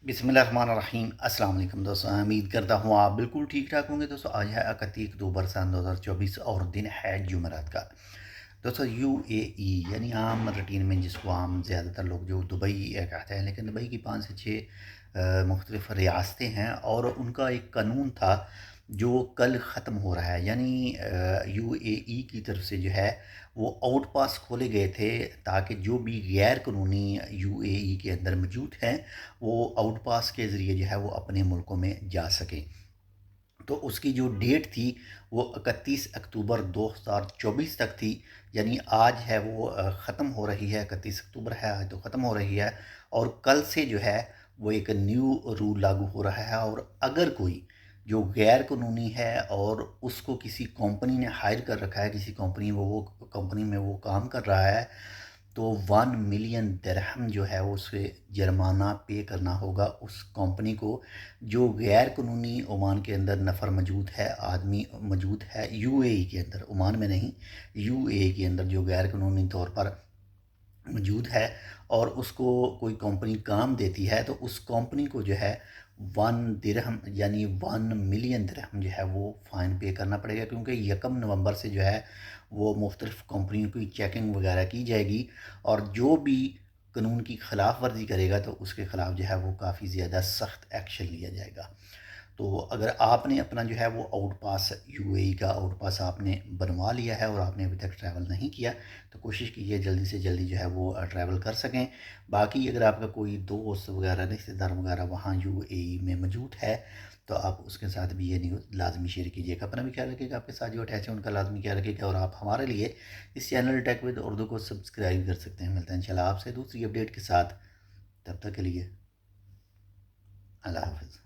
बिस्मिल्लाहिर्रहमानिर्रहीम। अस्सलाम वालेकुम दोस्तों, उम्मीद करता हूँ आप बिल्कुल ठीक ठाक होंगे। दोस्तों आज है 31 अक्टूबर सन 2024 और दिन है जुमेरात का। दोस्तों यूएई यानी आम रूटीन में जिसको आम ज़्यादातर लोग जो दुबई कहते हैं, लेकिन दुबई की 5 से 6 मुख्तलिफ़ रियासतें हैं और उनका एक कानून था जो कल ख़त्म हो रहा है। यानी यूएई की तरफ से जो है वो आउट पास खोले गए थे ताकि जो भी गैर कानूनी यूएई के अंदर मौजूद हैं वो आउट पास के ज़रिए जो है वो अपने मुल्कों में जा सकें। तो उसकी जो डेट थी वो 31 अक्टूबर 2024 तक थी। यानी आज है वो ख़त्म हो रही है, 31 अक्टूबर है आज तो ख़त्म हो रही है और कल से जो है वो एक न्यू रूल लागू हो रहा है। और अगर कोई जो गैर कानूनी है और उसको किसी कंपनी ने हायर कर रखा है, किसी कंपनी में वो कंपनी में वो काम कर रहा है, तो 1 मिलियन दिरहम जो है उसे जुर्माना पे करना होगा उस कंपनी को। जो गैर कानूनी ओमान के अंदर नफ़र मौजूद है, आदमी मौजूद है यूएई के अंदर, ओमान में नहीं, यूएई के अंदर जो गैर कानूनी तौर पर मौजूद है और उसको कोई कंपनी काम देती है, तो उस कंपनी को जो है 1 दिरहम यानी 1 मिलियन दिरहम जो है वो फ़ाइन पे करना पड़ेगा, क्योंकि 1 नवंबर से जो है वो मुख्तलिफ़ कंपनियों की चेकिंग वगैरह की जाएगी और जो भी कानून की ख़िलाफ़ वर्जी करेगा तो उसके ख़िलाफ़ जो है वो काफ़ी ज़्यादा सख्त एक्शन लिया जाएगा। तो अगर आपने अपना जो है वो आउट पास, यूएई का आउट पास आपने बनवा लिया है और आपने अभी तक ट्रैवल नहीं किया, तो कोशिश कीजिए जल्दी से जल्दी जो है वो ट्रैवल कर सकें। बाकी अगर आपका कोई दोस्त वगैरह, रिश्तेदार वगैरह वहाँ यूएई में मौजूद है, तो आप उसके साथ भी ये न्यूज़ लाजमी शेयर कीजिएगा। अपना भी ख्याल रखिएगा, आपके साथ जो अटैच है उनका लाजमी ख्याल रखिएगा और आप हमारे लिए इस चैनल टेक विद उर्दू को सब्सक्राइब कर सकते हैं। मिलते हैं इंशाल्लाह आपसे दूसरी अपडेट के साथ, तब तक के लिए अल्लाह हाफ़िज़।